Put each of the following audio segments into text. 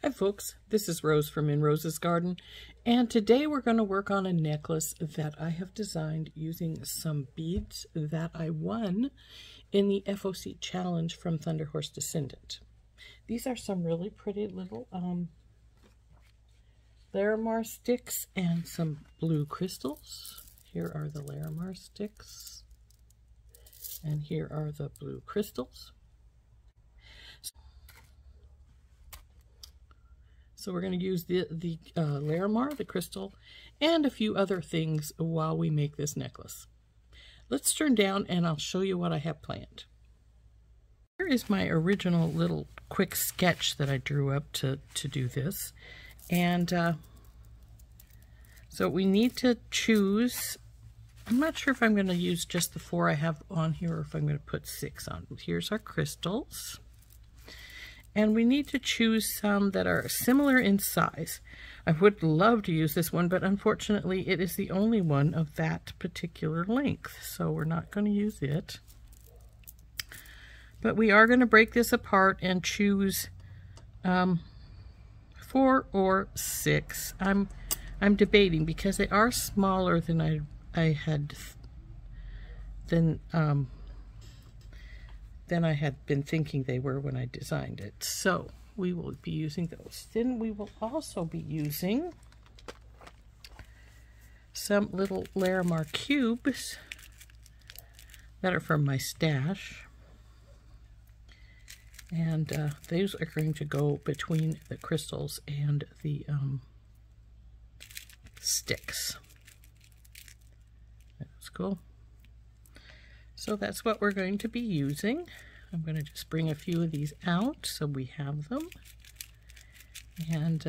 Hi folks, this is Rose from In Rose's Garden, and today we're going to work on a necklace that I have designed using some beads that I won in the FOC challenge from Thunderhorse Descendant. These are some really pretty little Larimar sticks and some blue crystals. Here are the Larimar sticks, and here are the blue crystals. So we're going to use the Larimar, the crystal, and a few other things while we make this necklace. Let's turn down and I'll show you what I have planned. Here is my original little quick sketch that I drew up to do this. And so we need to choose, I'm not sure if I'm going to use just the 4 I have on here or if I'm going to put 6 on. Here's our crystals. And we need to choose some that are similar in size. I would love to use this one, but unfortunately it is the only one of that particular length. So we're not going to use it. But we are going to break this apart and choose 4 or 6. I'm debating because they are smaller than I had been thinking they were when I designed it. So we will be using those. Then we will also be using some little Larimar cubes that are from my stash. And those are going to go between the crystals and the sticks. That's cool. So that's what we're going to be using. I'm going to just bring a few of these out so we have them. And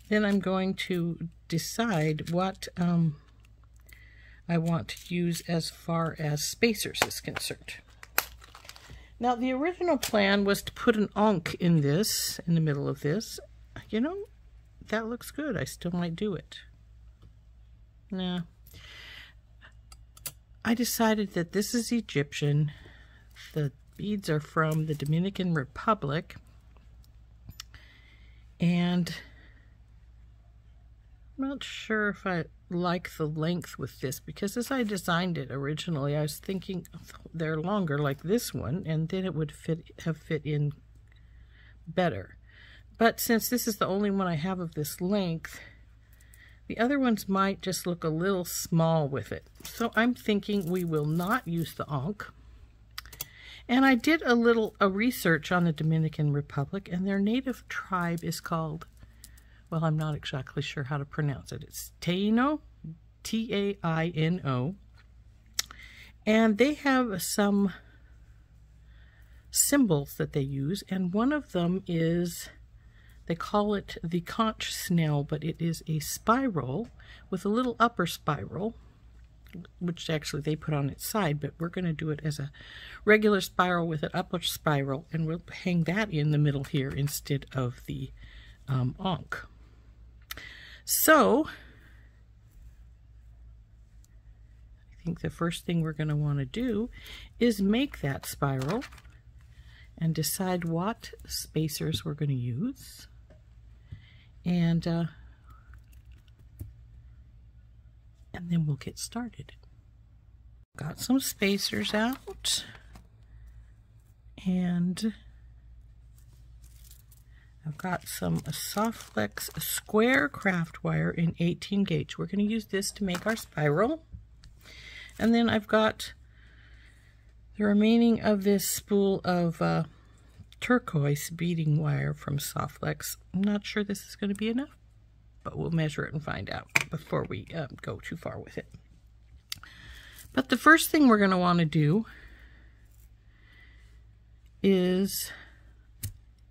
then I'm going to decide what I want to use as far as spacers is concerned. Now the original plan was to put an ankh in this, in the middle of this. You know, that looks good. I still might do it. Nah. I decided that this is Egyptian. The beads are from the Dominican Republic. And I'm not sure if I like the length with this, because as I designed it originally, I was thinking they're longer like this one, and then it would have fit in better. But since this is the only one I have of this length, the other ones might just look a little small with it. So I'm thinking we will not use the ankh. And I did a research on the Dominican Republic, and their native tribe is called, well, I'm not exactly sure how to pronounce it. It's Taino, T-A-I-N-O. And they have some symbols that they use, and one of them is, they call it the conch snail, but it is a spiral with a little upper spiral, which actually they put on its side, but we're going to do it as a regular spiral with an upper spiral, and we'll hang that in the middle here instead of the ankh. So I think the first thing we're going to want to do is make that spiral and decide what spacers we're going to use. And then we'll get started. Got some spacers out, and I've got some Softflex square craft wire in 18 gauge. We're going to use this to make our spiral. And then I've got the remaining of this spool of turquoise beading wire from Softflex. I'm not sure this is going to be enough, but we'll measure it and find out before we go too far with it. But the first thing we're going to want to do is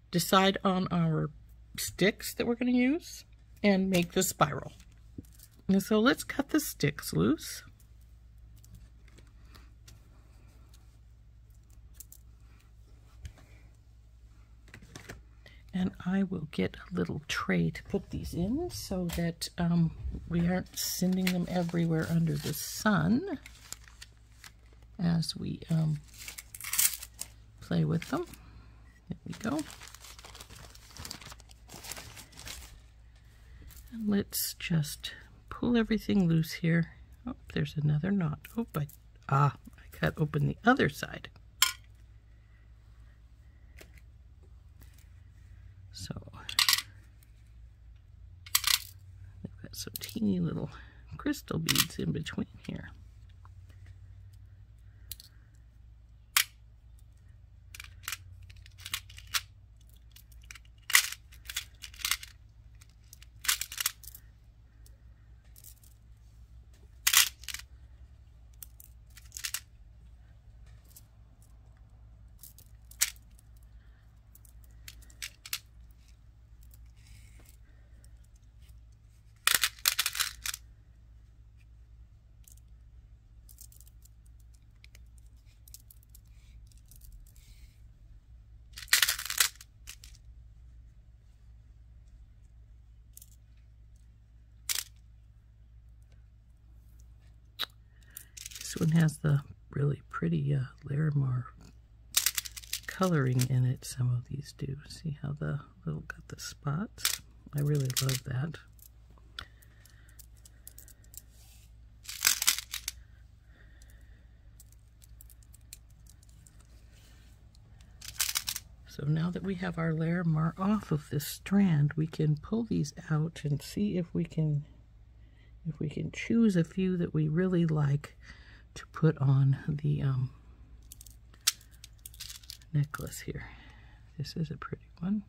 decide on our sticks that we're going to use and make the spiral. And so let's cut the sticks loose. And I will get a little tray to put these in so that we aren't sending them everywhere under the sun as we play with them. There we go. And let's just pull everything loose here. Oh, there's another knot. Oh, I cut open the other side. So I've got some teeny little crystal beads in between here. This one has the really pretty Larimar coloring in it. Some of these do. See how the little got the spots? I really love that. So now that we have our Larimar off of this strand, we can pull these out and see if we can choose a few that we really like to put on the necklace here. This is a pretty one.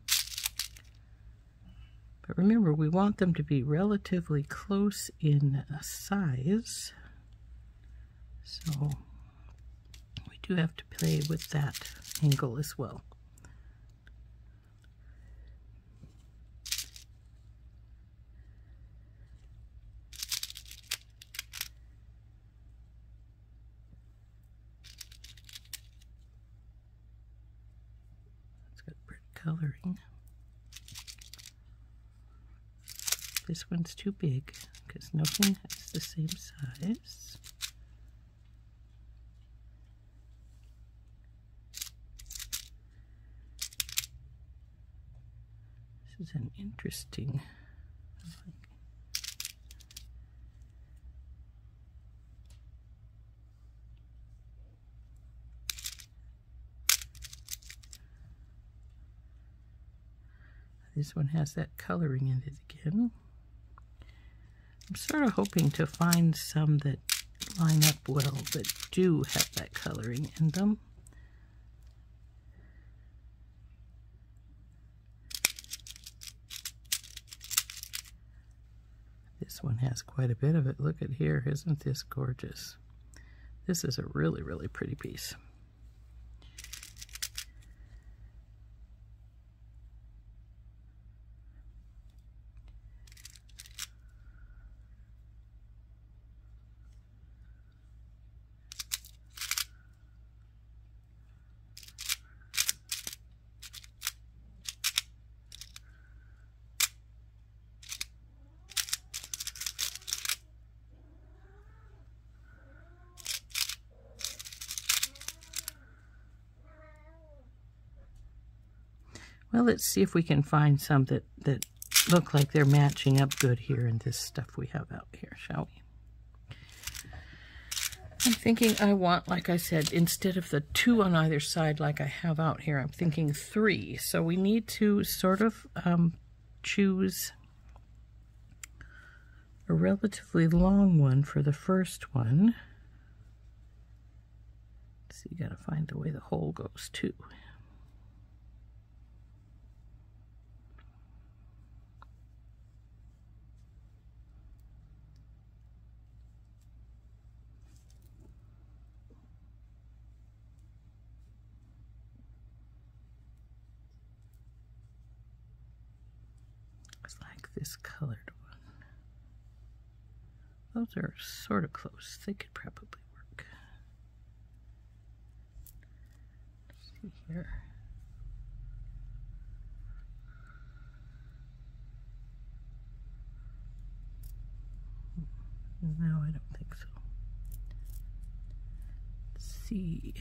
But remember, we want them to be relatively close in size. So we do have to play with that angle as well. Coloring. This one's too big because nothing has the same size. This is an interesting. This one has that coloring in it again. I'm sort of hoping to find some that line up well, that do have that coloring in them. This one has quite a bit of it. Look at here. Isn't this gorgeous? This is a really, really pretty piece. Well, let's see if we can find some that look like they're matching up good here in this stuff we have out here, shall we? I'm thinking I want, like I said, instead of the 2 on either side like I have out here, I'm thinking 3. So we need to sort of choose a relatively long one for the first one. So you got to find the way the hole goes too. Like this colored one. Those are sort of close. They could probably work. Let's see here. No, I don't think so. Let's see.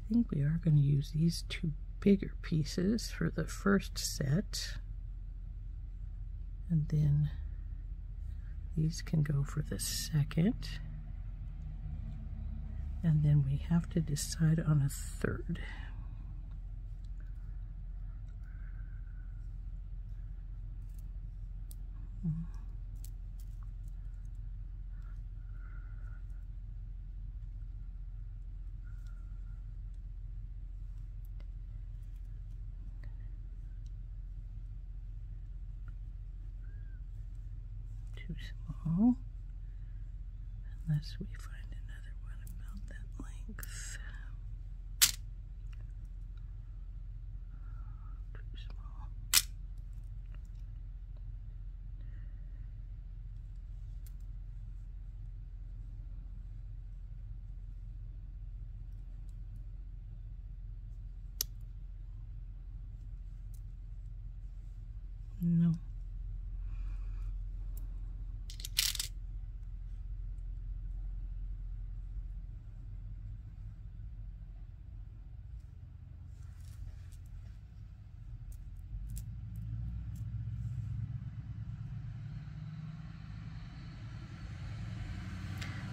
think we are going to use these two bigger pieces for the first set, and then these can go for the second, and then we have to decide on a third. Too small, unless we find another one about that length. Too small. No.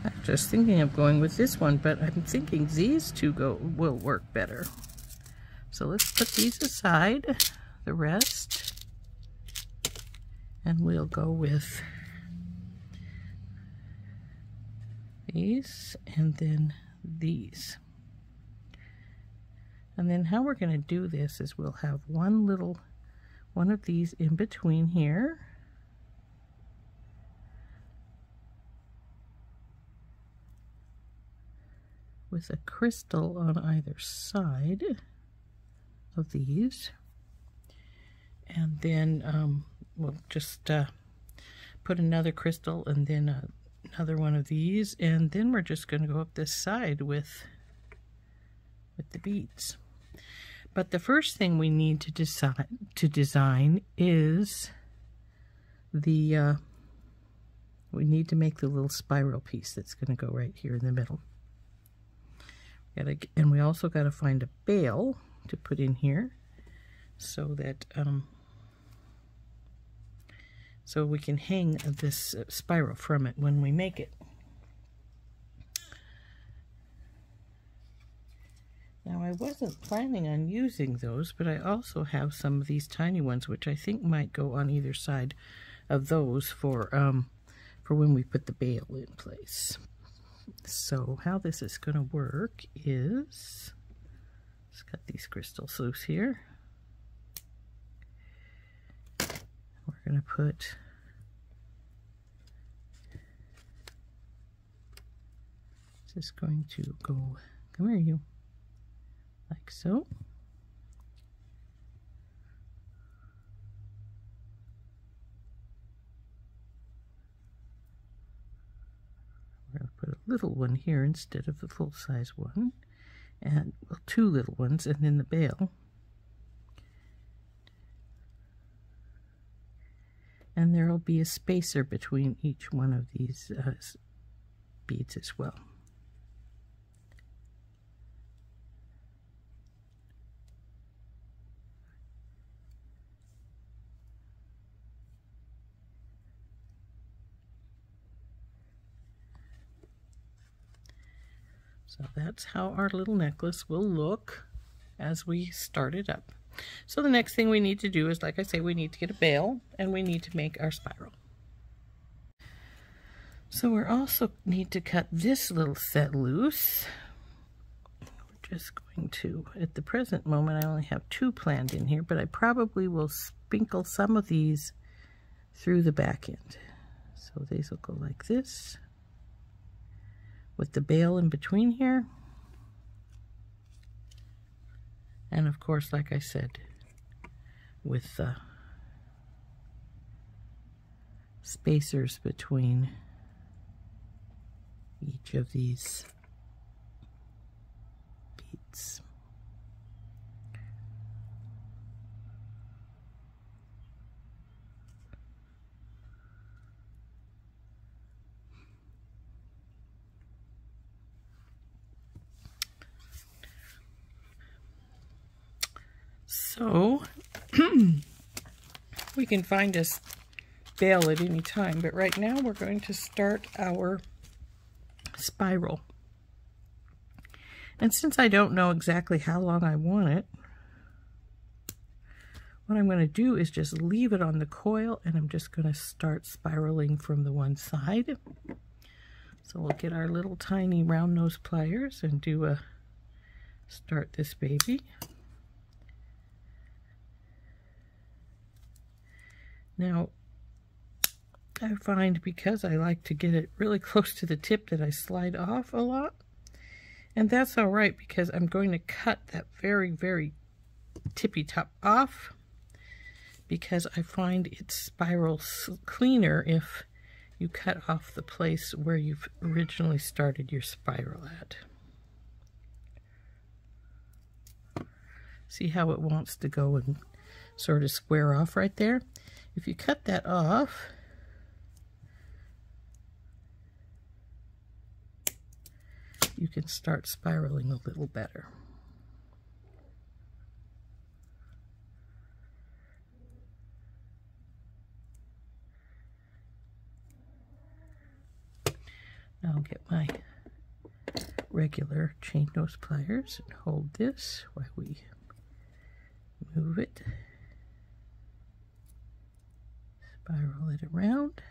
I'm just thinking of going with this one, but I'm thinking these two will work better. So let's put these aside, the rest, and we'll go with these and then these. And then how we're going to do this is we'll have one of these in between here. With a crystal on either side of these, and then we'll just put another crystal and then another one of these, and then we're just going to go up this side with the beads. But the first thing we need to design is the we need to make the little spiral piece that's going to go right here in the middle. And we also got to find a bail to put in here so that so we can hang this spiral from it when we make it. Now I wasn't planning on using those, but I also have some of these tiny ones which I think might go on either side of those for when we put the bail in place. So how this is going to work is, let's cut these crystals loose here. We're going to put just going to go, come here you, like so. We're going to put a little one here instead of the full-size one, and well, two little ones, and then the bail. And there will be a spacer between each one of these beads as well. So that's how our little necklace will look as we start it up. So the next thing we need to do is, like I say, we need to get a bail and we need to make our spiral. So we also need to cut this little set loose. We're just going to, at the present moment, I only have two planned in here, but I probably will sprinkle some of these through the back end. So these will go like this, with the bail in between here. And of course, like I said, with spacers between each of these beads. So we can find a bail at any time, but right now we're going to start our spiral. And since I don't know exactly how long I want it, what I'm going to do is just leave it on the coil, and I'm just going to start spiraling from the one side. So we'll get our little tiny round nose pliers and start this baby. Now, I find because I like to get it really close to the tip that I slide off a lot. And that's all right, because I'm going to cut that very, very tippy top off, because I find it spirals cleaner if you cut off the place where you've originally started your spiral at. See how it wants to go and sort of square off right there? If you cut that off, you can start spiraling a little better. Now I'll get my regular chain nose pliers and hold this while we move it. Spiral it around.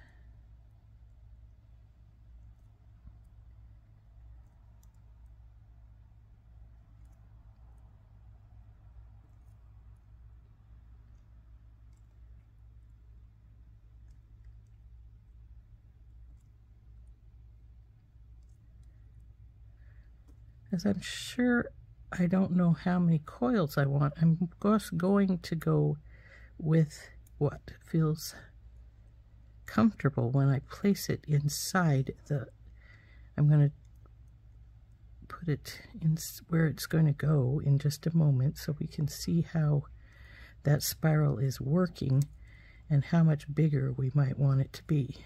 As I'm sure I don't know how many coils I want, I'm just going to go with what feels comfortable when I place it inside I'm going to put it in where it's going to go in just a moment, so we can see how that spiral is working and how much bigger we might want it to be.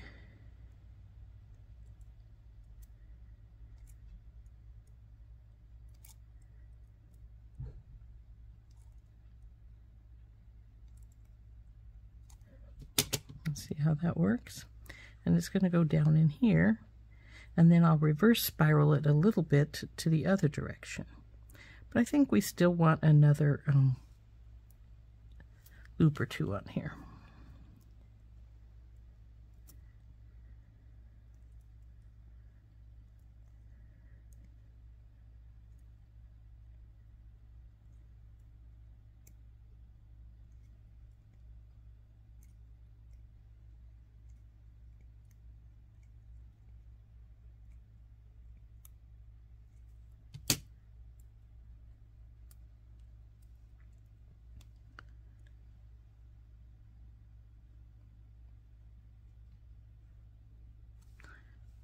See how that works? And it's going to go down in here, and then I'll reverse spiral it a little bit to the other direction. But I think we still want another loop or two on here.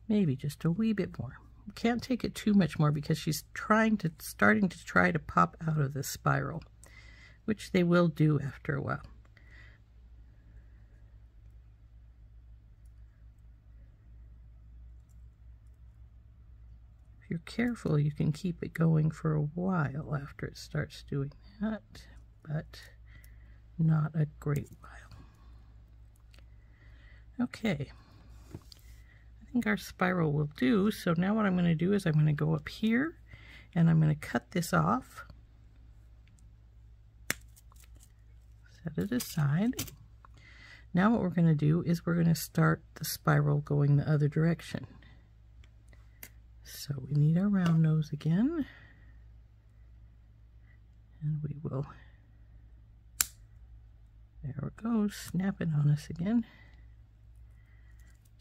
Maybe just a wee bit more. You can't take it too much more, because she's starting to try to pop out of the spiral, which they will do after a while. If you're careful, you can keep it going for a while after it starts doing that, but not a great while. Okay. I think our spiral will do. So now what I'm going to do is I'm going to go up here and I'm going to cut this off, set it aside. Now what we're going to do is we're going to start the spiral going the other direction. So we need our round nose again, and we will, there it goes, snap it on us again.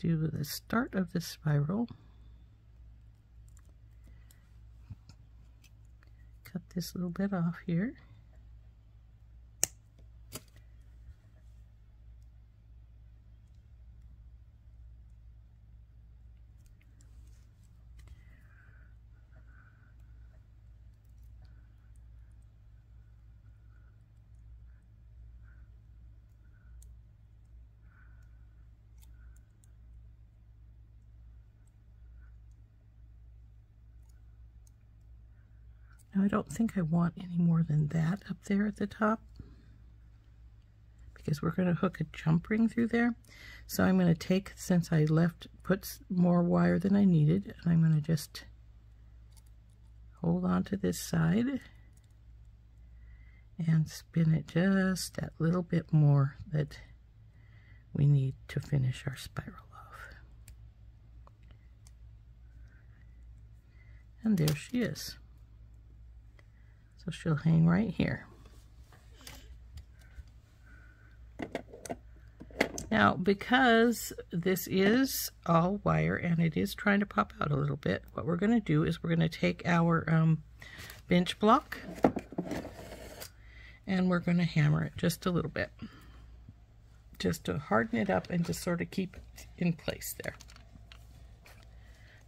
Do the start of the spiral, cut this little bit off here, Now I don't think I want any more than that up there at the top. is we're going to hook a jump ring through there. So I'm going to take, since I put more wire than I needed, and I'm going to just hold on to this side and spin it just that little bit more that we need to finish our spiral off. And there she is. So she'll hang right here. Now, because this is all wire and it is trying to pop out a little bit, what we're going to do is we're going to take our bench block and we're going to hammer it just a little bit, just to harden it up and just sort of keep it in place there.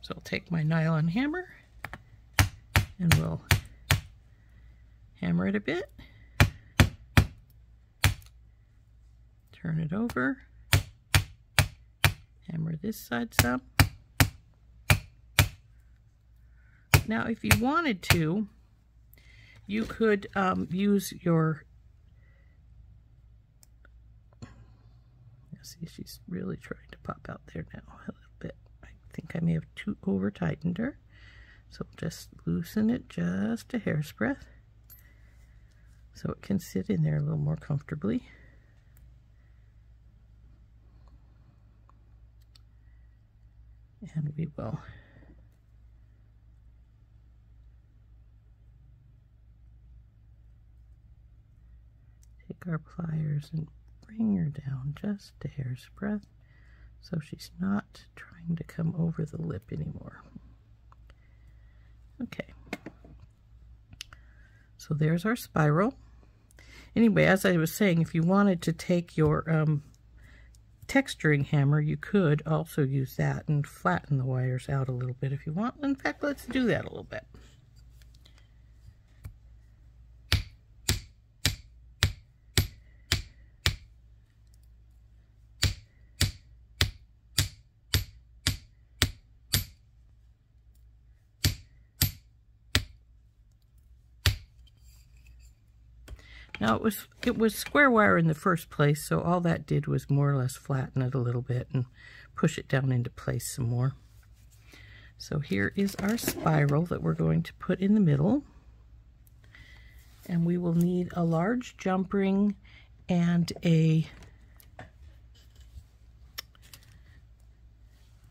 So I'll take my nylon hammer and we'll hammer it a bit, turn it over, hammer this side some. Now if you wanted to, you could use your, see, she's really trying to pop out there now a little bit. I think I may have too over tightened her, so just loosen it just a hair's breadth so it can sit in there a little more comfortably. And we will take our pliers and bring her down just a hair's breadth so she's not trying to come over the lip anymore. Okay, so there's our spiral. Anyway, as I was saying, if you wanted to take your texturing hammer, you could also use that and flatten the wires out a little bit if you want. In fact, let's do that a little bit. Now it was square wire in the first place, so all that did was more or less flatten it a little bit and push it down into place some more. So here is our spiral that we're going to put in the middle. And we will need a large jump ring and a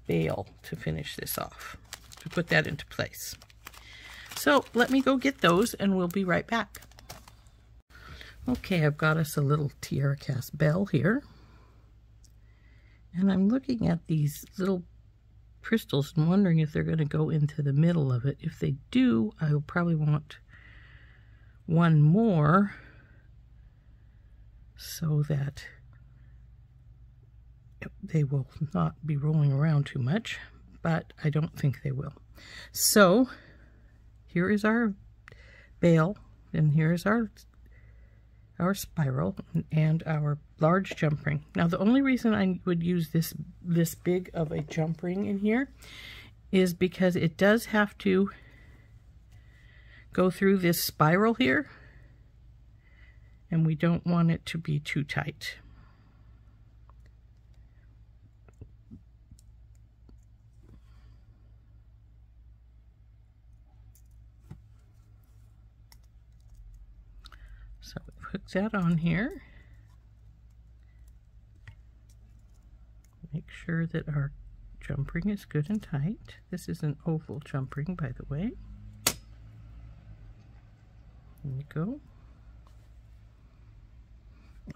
bail to finish this off, to put that into place. So let me go get those and we'll be right back. Okay, I've got us a little tiara cast bell here, and I'm looking at these little crystals and wondering if they're going to go into the middle of it. If they do, I'll probably want one more so that they will not be rolling around too much, but I don't think they will. So here is our bail, and here's our spiral and our large jump ring. Now the only reason I would use this big of a jump ring in here is because it does have to go through this spiral here, and we don't want it to be too tight. So hook that on here. Make sure that our jump ring is good and tight. This is an oval jump ring, by the way. There you go.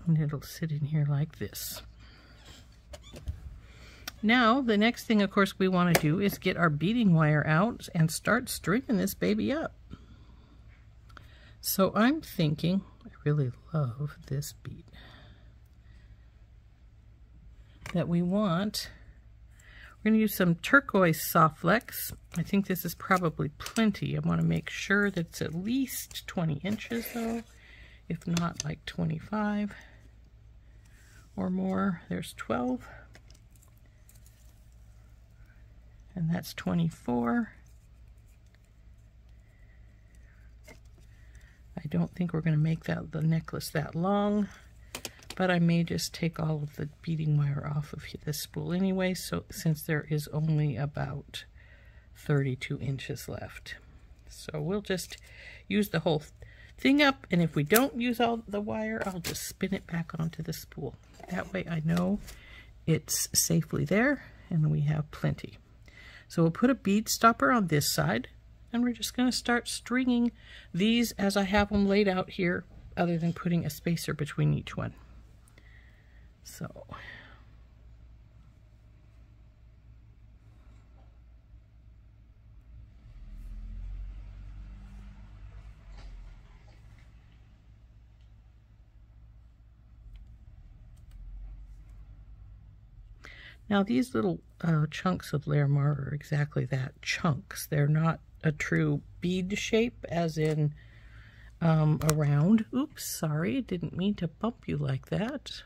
And it'll sit in here like this. Now, the next thing, of course, we want to do is get our beading wire out and start stringing this baby up. So I'm thinking, I really love this bead, that we're going to use some Turquoise Softflex. I think this is probably plenty. I want to make sure that it's at least 20 inches though, if not like 25 or more. There's 12, and that's 24. I don't think we're going to make the necklace that long, but I may just take all of the beading wire off of this spool anyway, so since there is only about 32 inches left. So we'll just use the whole thing up, and if we don't use all the wire, I'll just spin it back onto the spool. That way I know it's safely there and we have plenty. So we'll put a bead stopper on this side, and we're just going to start stringing these as I have them laid out here, other than putting a spacer between each one. So now these little chunks of Larimar are exactly that, chunks. They're not a true bead shape, as in a round. Oops, sorry, didn't mean to bump you like that.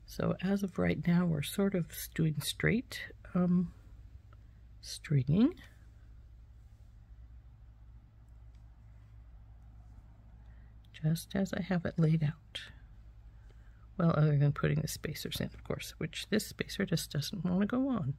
So as of right now, we're sort of doing straight stringing. Just as I have it laid out. Well, other than putting the spacers in, of course, which this spacer just doesn't want to go on.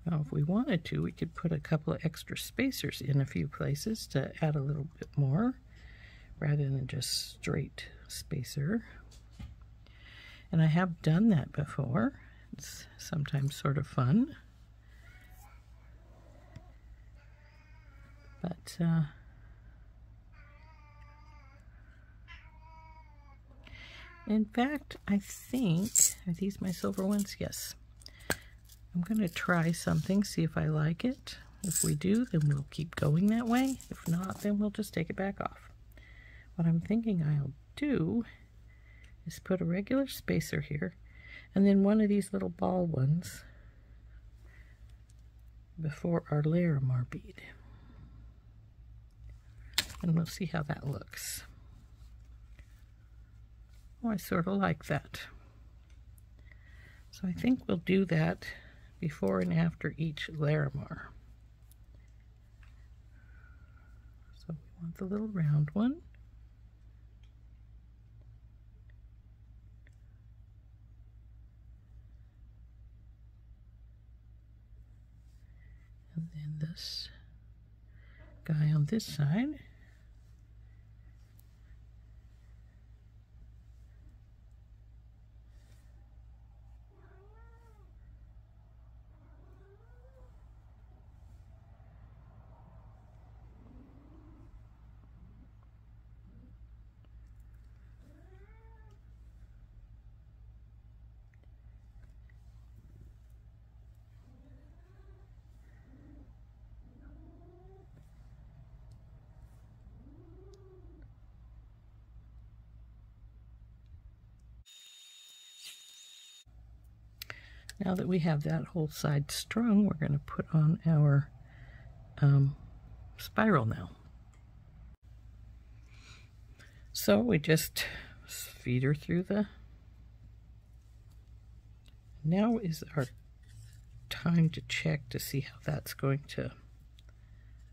Now, if we wanted to, we could put a couple of extra spacers in a few places to add a little bit more, rather than just straight spacer. And I have done that before. It's sometimes sort of fun. But in fact, I think, are these my silver ones? Yes. I'm going to try something, see if I like it. If we do, then we'll keep going that way. If not, then we'll just take it back off. What I'm thinking I'll do is put a regular spacer here, and then one of these little ball ones before our Larimar bead. And we'll see how that looks. Oh, I sort of like that. So I think we'll do that before and after each Larimar. So we want the little round one. And then this guy on this side. Now that we have that whole side strung, we're going to put on our spiral now. So we just feed her through the... Now is our time to check to see how that's going to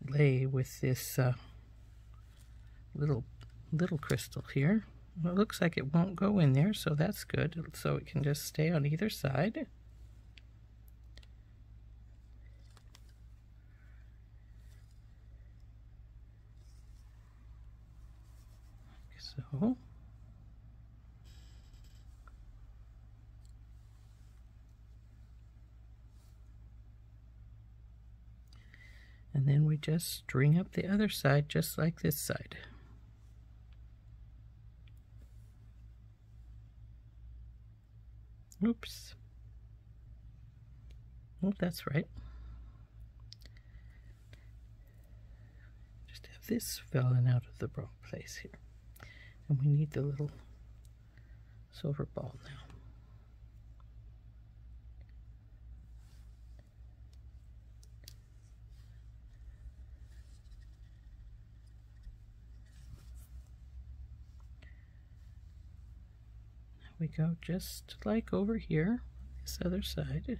lay with this little crystal here. Well, it looks like it won't go in there, so that's good. So it can just stay on either side. So, and then we just string up the other side just like this side. Oops. Oh, that's right. Just have this falling out of the wrong place here. And we need the little silver ball now. We go just like over here, this other side.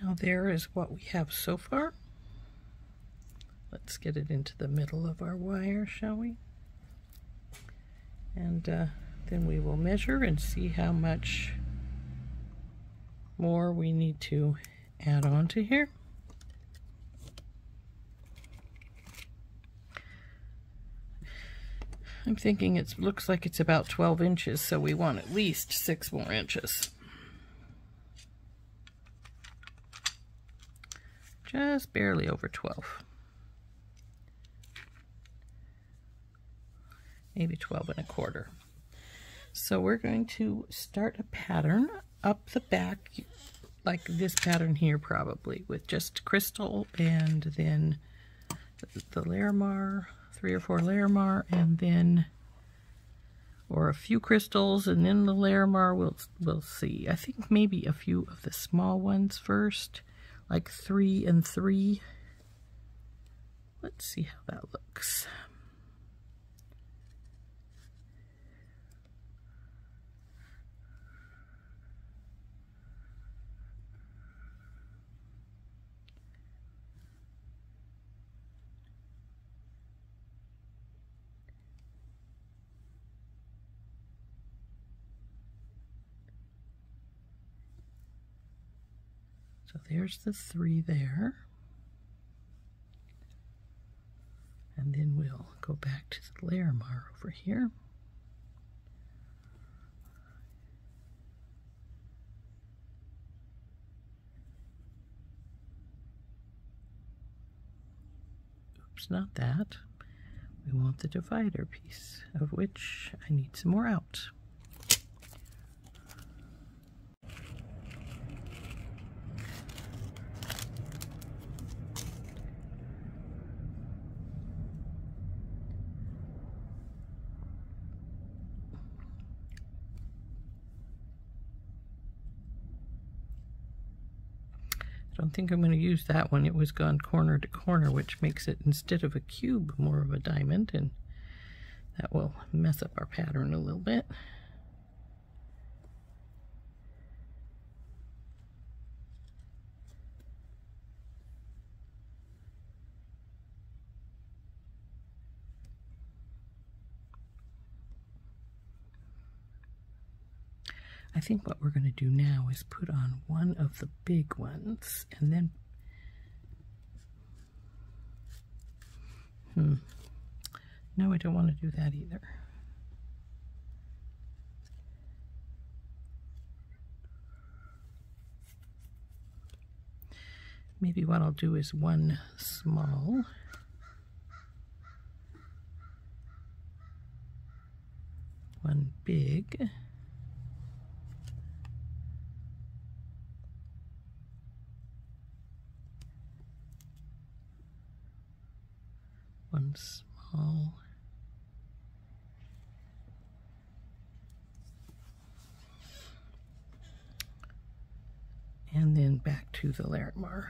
Now there is what we have so far. Let's get it into the middle of our wire, shall we? And then we will measure and see how much more we need to add on to here. I'm thinking it looks like it's about 12 inches, so we want at least 6 more inches. Just barely over 12. Maybe 12 and a quarter. So we're going to start a pattern up the back, like this pattern here probably, with just crystal and then the Larimar, 3 or 4 Larimar, and then, or a few crystals, and then the Larimar, we'll see. I think maybe a few of the small ones first, like 3 and 3. Let's see how that looks. So there's the 3 there. And then we'll go back to the Larimar over here. Oops, not that. We want the divider piece, of which I need some more out. I don't think I'm going to use that one. It was gone corner to corner, which makes it, instead of a cube, more of a diamond, and that will mess up our pattern a little bit. I think what we're going to do now is put on one of the big ones, and then no, I don't want to do that either. Maybe what I'll do is one small, one big, one small, and then back to the Larimar.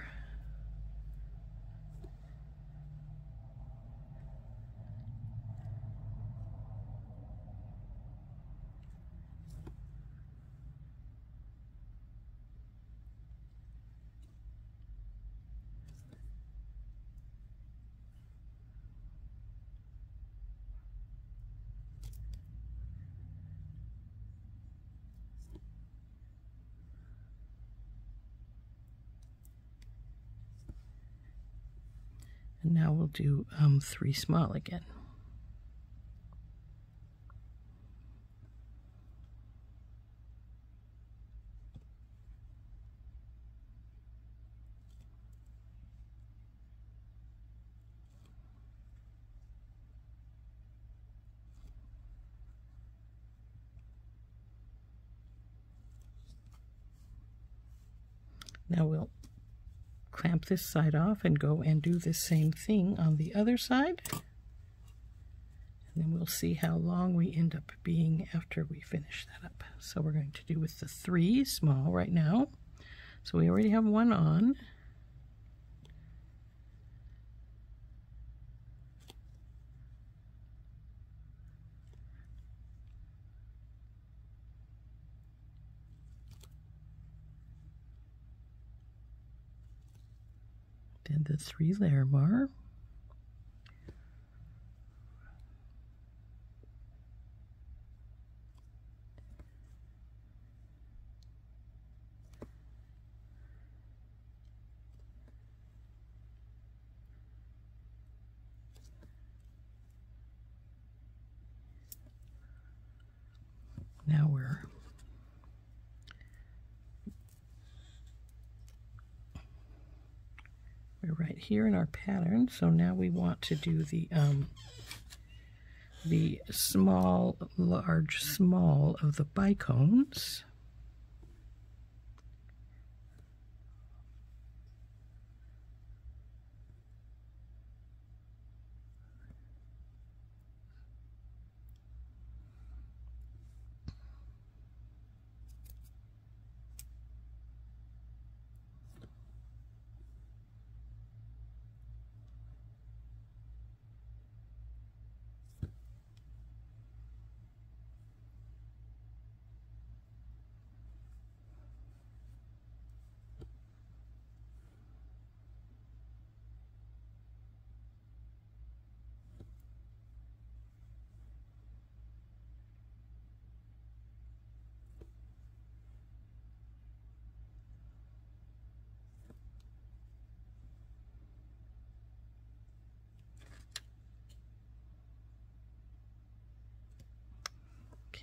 And now we'll do 3 small again. Now we'll clamp this side off and go and do the same thing on the other side. And then we'll see how long we end up being after we finish that up. So we're going to do with the 3 small right now. So we already have one on. Then the 3 Larimar. Now we're right here in our pattern, so now we want to do the small, large, small of the bicones.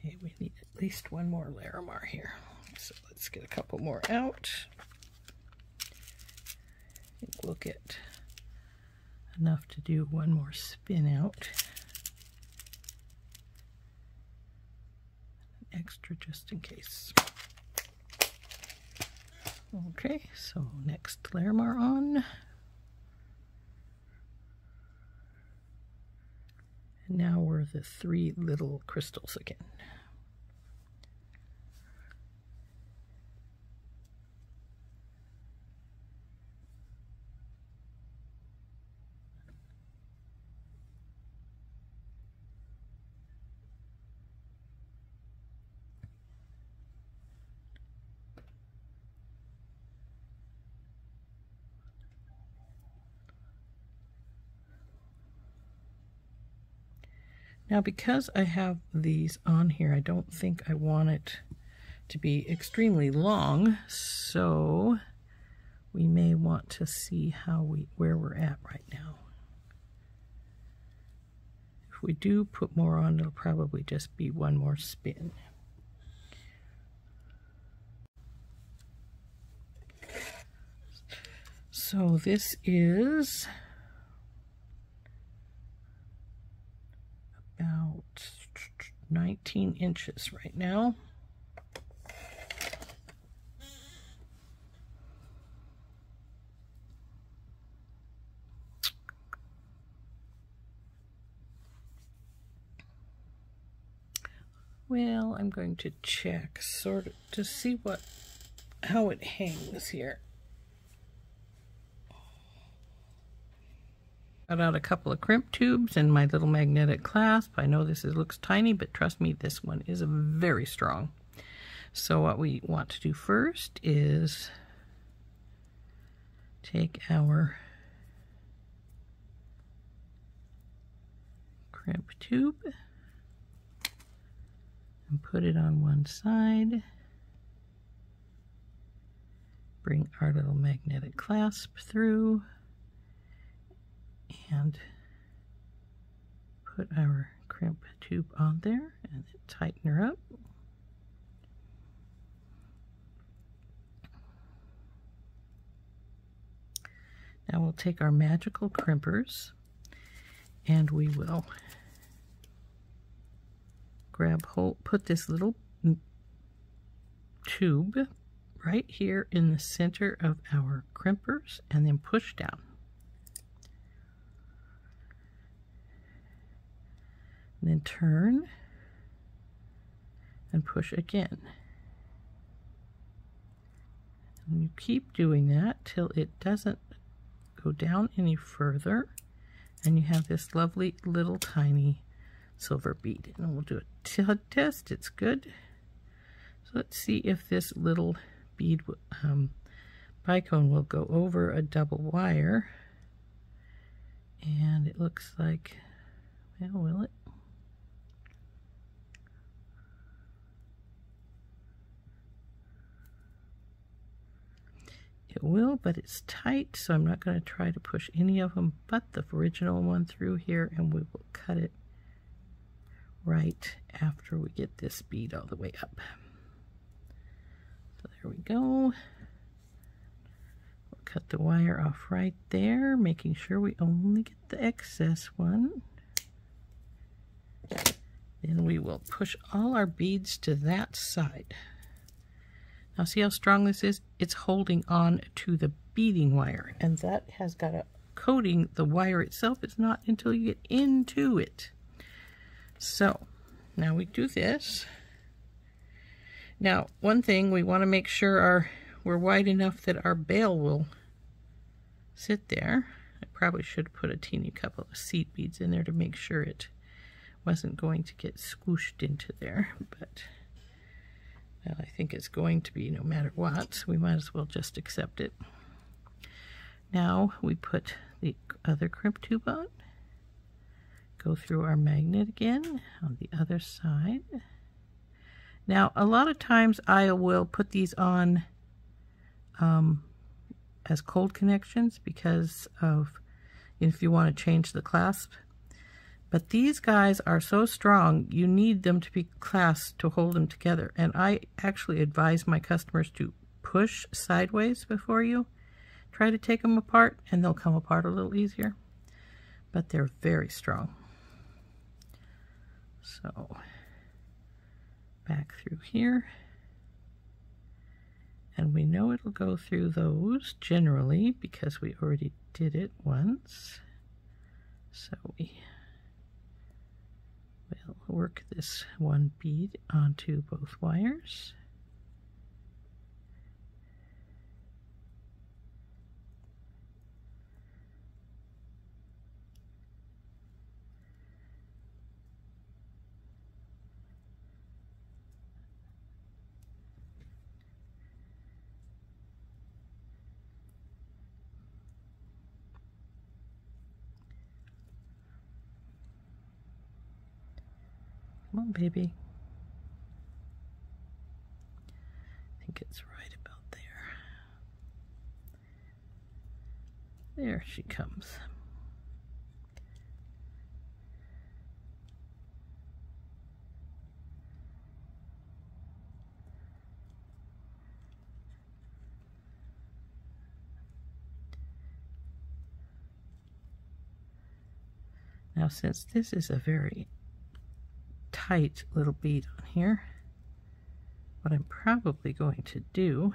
Okay, we need at least one more Larimar here. So let's get a couple more out. I think we'll get enough to do one more spin out. An extra just in case. Okay, so next Larimar on. And now we're the 3 little crystals again. Now, because I have these on here, I don't think I want it to be extremely long, so we may want to see where we're at right now. If we do put more on, it'll probably just be one more spin. So this is about 19 inches right now. Well, I'm going to check sort of to see how it hangs here. Got out a couple of crimp tubes and my little magnetic clasp. I know this looks tiny, but trust me, this one is very strong. So what we want to do first is take our crimp tube and put it on one side. Bring our little magnetic clasp through and put our crimp tube on there and tighten her up. Now we'll take our magical crimpers and we will put this little tube right here in the center of our crimpers and then push down. And then turn and push again. And you keep doing that till it doesn't go down any further, and you have this lovely little tiny silver bead. And we'll do a test. It's good. So let's see if this little bead bicone will go over a double wire. And it looks like, well, will it? It will, but it's tight, so I'm not going to try to push any of them but the original one through here, and we will cut it right after we get this bead all the way up. So there we go. We'll cut the wire off right there, making sure we only get the excess one. Then we will push all our beads to that side. Now see how strong this is? It's holding on to the beading wire, and that has got a coating. The wire itself is not until you get into it. So now we do this. Now one thing, we want to make sure we're wide enough that our bail will sit there. I probably should put a teeny couple of seed beads in there to make sure it wasn't going to get squished into there, but well, I think it's going to be no matter what, so we might as well just accept it. Now we put the other crimp tube on, go through our magnet again on the other side. Now a lot of times I will put these on as cold connections because of if you want to change the clasp. But these guys are so strong, you need them to be clasped to hold them together. And I actually advise my customers to push sideways before you try to take them apart, and they'll come apart a little easier. But they're very strong. So, back through here. And we know it'll go through those generally because we already did it once. So we will work this one bead onto both wires. Come on, baby. I think it's right about there. There she comes. Now, since this is a very tight little bead on here, what I'm probably going to do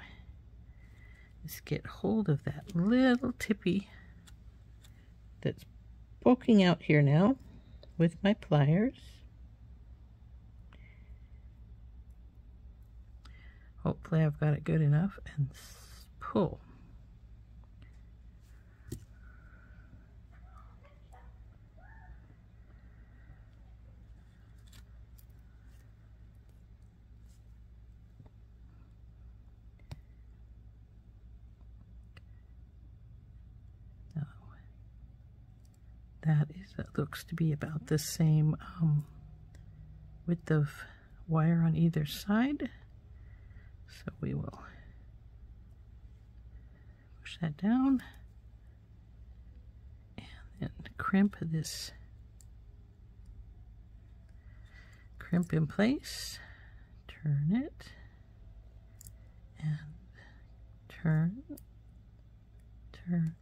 is get hold of that little tippy that's poking out here now with my pliers. Hopefully I've got it good enough, and pull. That looks to be about the same width of wire on either side. So we will push that down and then crimp this, crimp in place, turn it, and turn, turn,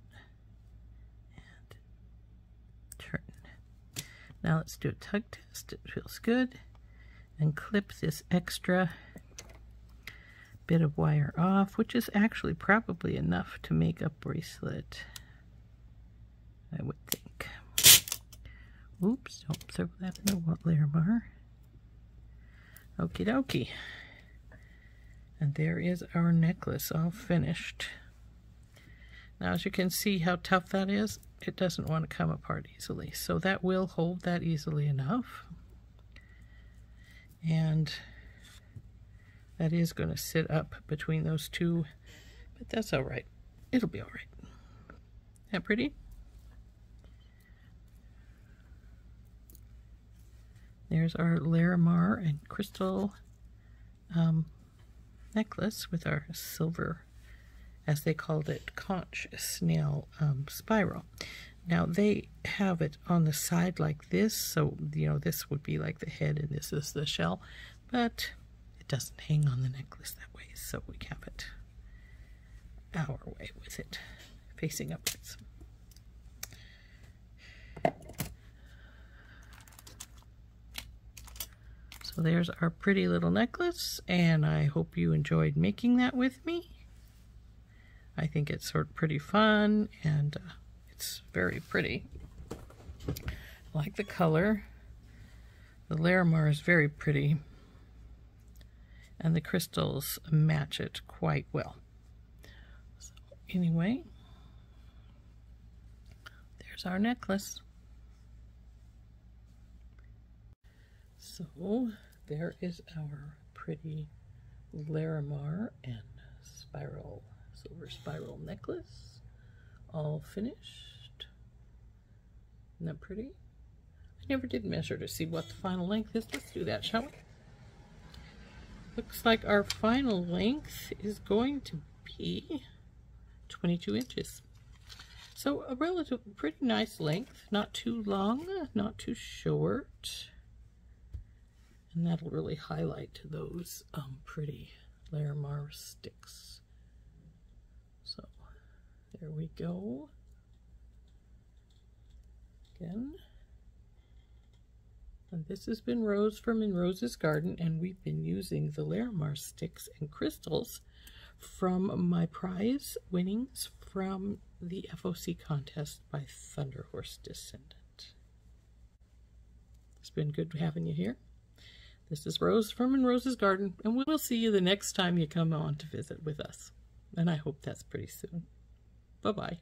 turn. Now let's do a tug test. It feels good. And clip this extra bit of wire off, which is actually probably enough to make a bracelet, I would think. Oops, don't throw that in the Larimar. Okie dokie. And there is our necklace all finished. Now, as you can see how tough that is, it doesn't want to come apart easily. So that will hold that easily enough. And that is going to sit up between those two, but that's all right. It'll be all right. Isn't that pretty? There's our Larimar and crystal necklace with our silver, as they called it, conch snail spiral. Now they have it on the side like this, so this would be like the head and this is the shell, but it doesn't hang on the necklace that way, so we have it our way with it facing upwards. So there's our pretty little necklace, and I hope you enjoyed making that with me. I think it's sort of pretty fun, and it's very pretty. I like the color. The Larimar is very pretty, and the crystals match it quite well. So anyway, there's our necklace. So there is our pretty Larimar and silver spiral necklace, all finished. Isn't that pretty? I never did measure to see what the final length is. Let's do that, shall we? Looks like our final length is going to be 22 inches. So a relatively pretty nice length, not too long, not too short. And that'll really highlight those pretty Larimar sticks. So there we go. Again. And this has been Rose from In Rose's Garden, and we've been using the Larimar sticks and crystals from my prize winnings from the FOC contest by Thunderhorse Descendant. It's been good having you here. This is Rose from In Rose's Garden, and we'll see you the next time you come on to visit with us. And I hope that's pretty soon. Bye-bye.